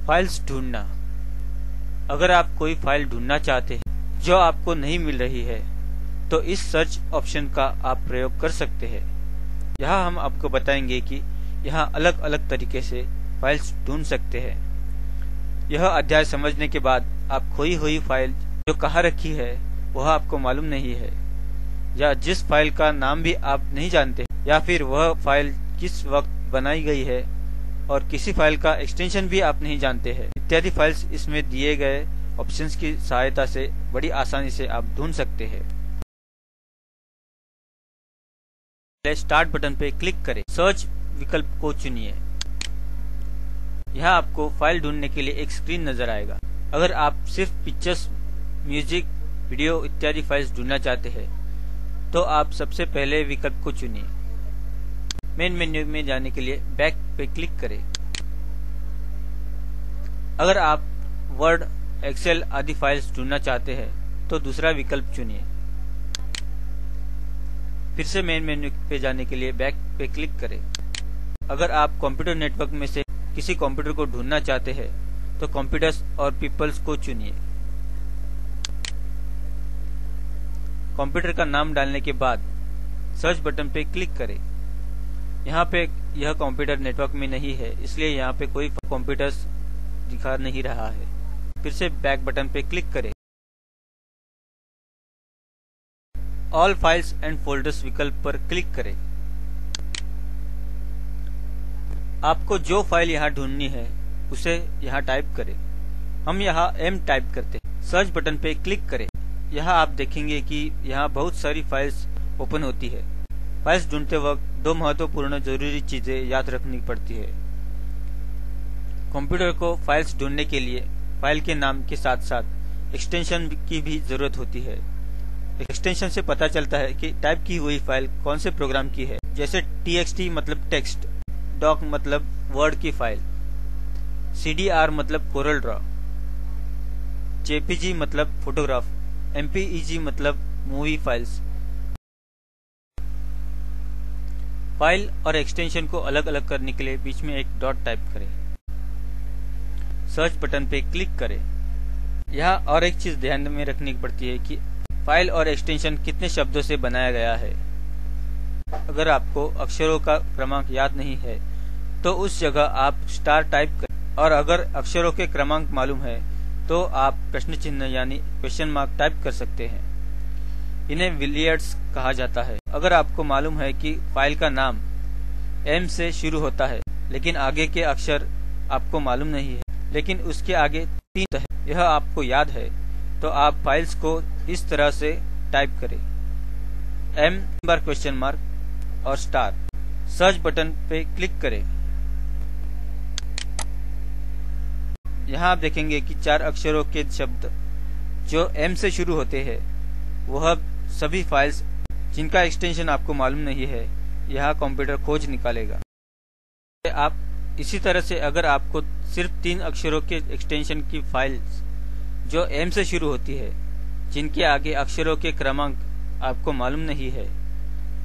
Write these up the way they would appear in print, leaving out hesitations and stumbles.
Files ढूंढना। अगर आप कोई फाइल ढूंढना चाहते हैं जो आपको नहीं मिल रही है तो इस सर्च ऑप्शन का आप प्रयोग कर सकते हैं। यहाँ हम आपको बताएंगे कि यहाँ अलग अलग तरीके से फाइल्स ढूंढ सकते हैं। यह अध्याय समझने के बाद आप खोई हुई फाइल जो कहाँ रखी है वह आपको मालूम नहीं है, या जिस फाइल का नाम भी आप नहीं जानते, या फिर वह फाइल किस वक्त बनाई गई है और किसी फाइल का एक्सटेंशन भी आप नहीं जानते हैं, इत्यादि फाइल्स इसमें दिए गए ऑप्शंस की सहायता से बड़ी आसानी से आप ढूंढ सकते हैं। स्टार्ट बटन पे क्लिक करें, सर्च विकल्प को चुनिए। यहाँ आपको फाइल ढूंढने के लिए एक स्क्रीन नजर आएगा। अगर आप सिर्फ पिक्चर्स, म्यूजिक, वीडियो इत्यादि फाइल्स ढूंढना चाहते हैं तो आप सबसे पहले विकल्प को चुनिए। मेन मेन्यू में जाने के लिए बैक पे क्लिक करें। अगर आप वर्ड, एक्सेल आदि फाइल्स ढूंढना चाहते हैं तो दूसरा विकल्प चुनिए। फिर से मेन मेन्यू पे जाने के लिए बैक पे क्लिक करें। अगर आप कंप्यूटर नेटवर्क में से किसी कंप्यूटर को ढूंढना चाहते हैं तो कंप्यूटर्स और पीपल्स को चुनिए। कंप्यूटर का नाम डालने के बाद सर्च बटन पे क्लिक करें। यहाँ पे यह कंप्यूटर नेटवर्क में नहीं है, इसलिए यहाँ पे कोई कंप्यूटर्स दिखा नहीं रहा है। फिर से बैक बटन पे क्लिक करें। ऑल फाइल्स एंड फोल्डर्स विकल्प पर क्लिक करें। आपको जो फाइल यहाँ ढूंढनी है उसे यहाँ टाइप करें। हम यहाँ m टाइप करते हैं। सर्च बटन पे क्लिक करें। यहाँ आप देखेंगे कि यहाँ बहुत सारी फाइल्स ओपन होती है। फाइल्स ढूंढते वक्त दो महत्वपूर्ण जरूरी चीजें याद रखनी पड़ती है। कंप्यूटर को फाइल्स ढूंढने के लिए फाइल के नाम के साथ साथ एक्सटेंशन की भी जरूरत होती है। एक्सटेंशन से पता चलता है कि टाइप की हुई फाइल कौन से प्रोग्राम की है, जैसे txt मतलब टेक्स्ट, डॉक मतलब वर्ड की फाइल, CDR मतलब कोरल ड्रॉ, JPG मतलब फोटोग्राफ, MPEG मतलब मूवी फाइल्स। फाइल और एक्सटेंशन को अलग अलग करने के लिए बीच में एक डॉट टाइप करें। सर्च बटन पे क्लिक करें। यहाँ और एक चीज ध्यान में रखनी पड़ती है कि फाइल और एक्सटेंशन कितने शब्दों से बनाया गया है। अगर आपको अक्षरों का क्रमांक याद नहीं है तो उस जगह आप स्टार टाइप करें, और अगर अक्षरों के क्रमांक मालूम है तो आप प्रश्न चिन्ह यानी क्वेश्चन मार्क टाइप कर सकते हैं। इन्हें विलियर्ड्स कहा जाता है। अगर आपको मालूम है कि फाइल का नाम M से शुरू होता है लेकिन आगे के अक्षर आपको मालूम नहीं है, लेकिन उसके आगे 3 है, यह आपको याद है, तो आप फाइल्स को इस तरह से टाइप करें, M बार क्वेश्चन मार्क और स्टार। सर्च बटन पे क्लिक करें। यहाँ आप देखेंगे कि 4 अक्षरों के शब्द जो M से शुरू होते हैं वह सभी फाइल्स जिनका एक्सटेंशन आपको मालूम नहीं है यहाँ कंप्यूटर खोज निकालेगा। आप इसी तरह से अगर आपको सिर्फ 3 अक्षरों के एक्सटेंशन की फाइल्स जो M से शुरू होती है जिनके आगे अक्षरों के क्रमांक आपको मालूम नहीं है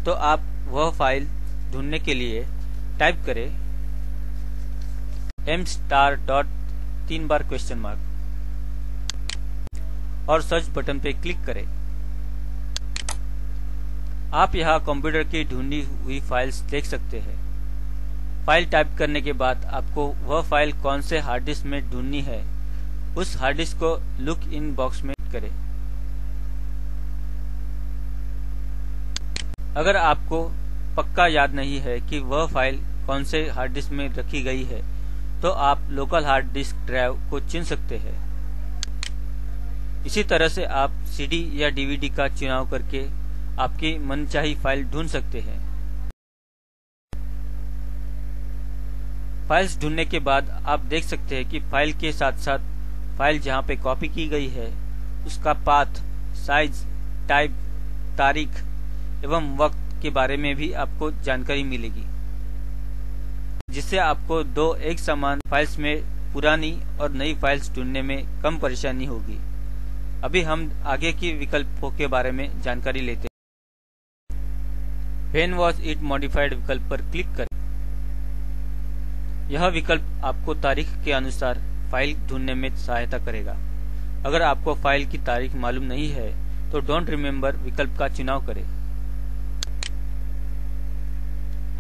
तो आप वह फाइल ढूंढने के लिए टाइप करें M स्टार डॉट 3 बार क्वेश्चन मार्क और सर्च बटन पे क्लिक करें। आप यहाँ कंप्यूटर की ढूंढी हुई फाइल्स देख सकते हैं। फाइल टाइप करने के बाद आपको वह फाइल कौन से हार्ड डिस्क में ढूंढनी है उस हार्ड डिस्क को लुक इन बॉक्स में करें। अगर आपको पक्का याद नहीं है कि वह फाइल कौन से हार्ड डिस्क में रखी गई है तो आप लोकल हार्ड डिस्क ड्राइव को चुन सकते हैं। इसी तरह से आप CD या DVD का चुनाव करके आपकी मनचाही फाइल ढूंढ सकते हैं। फाइल्स ढूंढने के बाद आप देख सकते हैं कि फाइल के साथ साथ फाइल जहां पे कॉपी की गई है उसका पाथ, साइज, टाइप, तारीख एवं वक्त के बारे में भी आपको जानकारी मिलेगी, जिससे आपको 2 एक समान फाइल्स में पुरानी और नई फाइल्स ढूंढने में कम परेशानी होगी। अभी हम आगे की विकल्पों के बारे में जानकारी लेते हैं। When was it modified विकल्प पर क्लिक करें। यह विकल्प आपको तारीख के अनुसार फाइल ढूंढने में सहायता करेगा। अगर आपको फाइल की तारीख मालूम नहीं है तो डोंट रिमेम्बर विकल्प का चुनाव करें।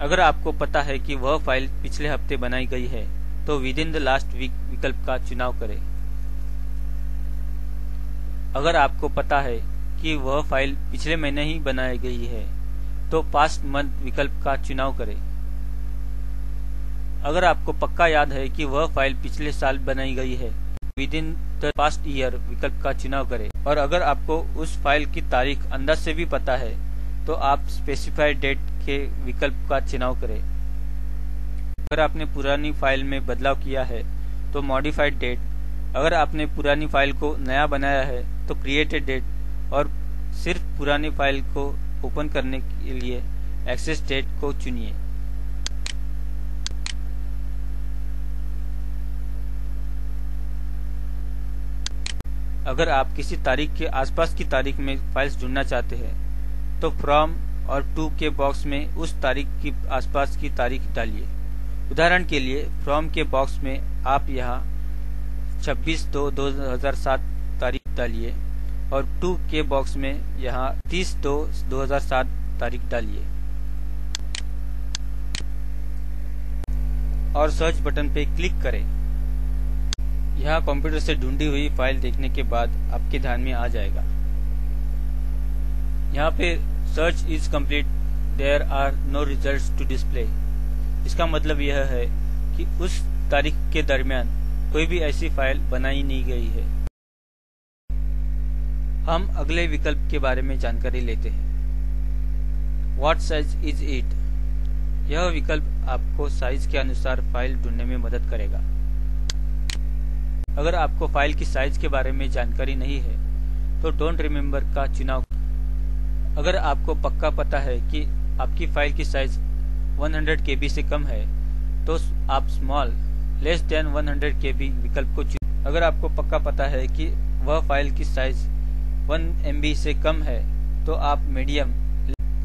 अगर आपको पता है कि वह फाइल पिछले हफ्ते बनाई गई है तो within the last week विकल्प का चुनाव करें। अगर आपको पता है कि वह फाइल पिछले महीने ही बनाई गई है तो पास्ट मंथ विकल्प का चुनाव करें। अगर आपको पक्का याद है कि वह फाइल पिछले साल बनाई गई है with in the past year विकल्प का चुनाव करें। और अगर आपको उस फाइल की तारीख अंदाज से भी पता है तो आप स्पेसिफाइड डेट के विकल्प का चुनाव करें। अगर आपने पुरानी फाइल में बदलाव किया है तो मॉडिफाइड डेट, अगर आपने पुरानी फाइल को नया बनाया है तो क्रिएटेड डेट और सिर्फ पुरानी फाइल को ओपन करने के लिए एक्सेस डेट को चुनिए। अगर आप किसी तारीख के आसपास की तारीख में फाइल्स ढूंढना चाहते हैं तो फ्रॉम और टू के बॉक्स में उस तारीख की आसपास की तारीख डालिए। उदाहरण के लिए फ्रॉम के बॉक्स में आप यहाँ 26/2/2007 तारीख डालिए और टू के बॉक्स में यहाँ 30/2/2007 तारीख डालिए और सर्च बटन पे क्लिक करें। यहाँ कंप्यूटर से ढूंढी हुई फाइल देखने के बाद आपके ध्यान में आ जाएगा। यहाँ पे search is complete, there are no results to display. इसका मतलब यह है कि उस तारीख के दरमियान कोई भी ऐसी फाइल बनाई नहीं गई है। हम अगले विकल्प के बारे में जानकारी लेते हैं। What size is it? यह विकल्प आपको साइज के अनुसार फाइल ढूंढने में मदद करेगा। अगर आपको फाइल की साइज के बारे में जानकारी नहीं है तो डोंट रिमेम्बर का चुनाव। अगर आपको पक्का पता है कि आपकी फाइल की साइज 100 KB से कम है तो आप स्मॉल लेस देन 100 KB विकल्प को चुनें। अगर आपको पक्का पता है कि वह फाइल की साइज 1 MB से कम है तो आप मीडियम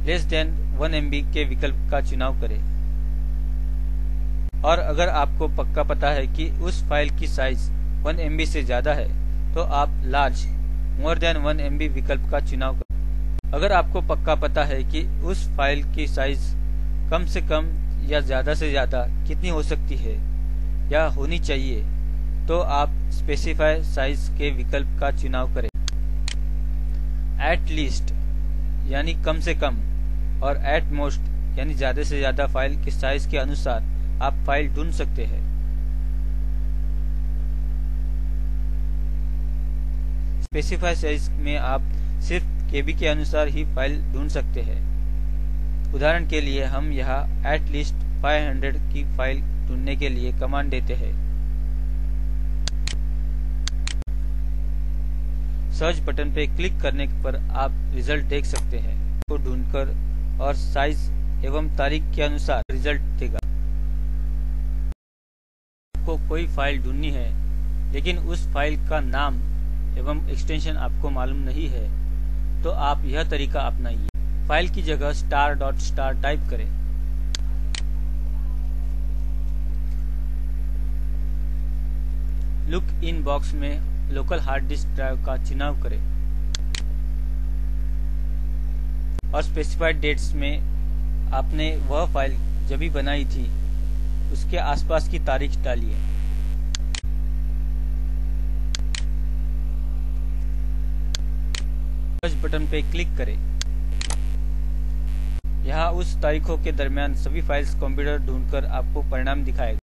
लेस देन 1 MB के विकल्प का चुनाव करें। और अगर आपको पक्का पता है कि उस फाइल की साइज 1 MB से ज्यादा है तो आप लार्ज मोर देन 1 MB विकल्प का चुनाव करें। अगर आपको पक्का पता है कि उस फाइल की साइज कम से कम या ज्यादा से ज्यादा कितनी हो सकती है या होनी चाहिए तो आप स्पेसिफाई साइज के विकल्प का चुनाव करें। एट लीस्ट यानी कम से कम और एट मोस्ट यानी ज्यादा से ज्यादा फाइल के साइज के अनुसार आप फाइल ढूंढ सकते हैं। स्पेसिफाई साइज में आप सिर्फ केबी के अनुसार ही फाइल ढूंढ सकते हैं। उदाहरण के लिए हम यहाँ एट लीस्ट 500 की फाइल ढूंढने के लिए कमांड देते हैं। सर्च बटन पे क्लिक करने पर आप रिजल्ट देख सकते हैं को ढूंढकर और साइज एवं तारीख के अनुसार रिजल्ट देगा। आपको कोई फाइल ढूंढनी है लेकिन उस फाइल का नाम एवं एक्सटेंशन आपको मालूम नहीं है तो आप यह तरीका अपनाइए। फाइल की जगह star.star टाइप करें। लुक इन बॉक्स में लोकल हार्ड डिस्क ड्राइव का चुनाव करें और स्पेसिफाइड डेट्स में आपने वह फाइल जब भी बनाई थी उसके आसपास की तारीख डालिए। सर्च बटन पे क्लिक करें। यहाँ उस तारीखों के दरमियान सभी फाइल्स कंप्यूटर ढूंढकर आपको परिणाम दिखाएगा।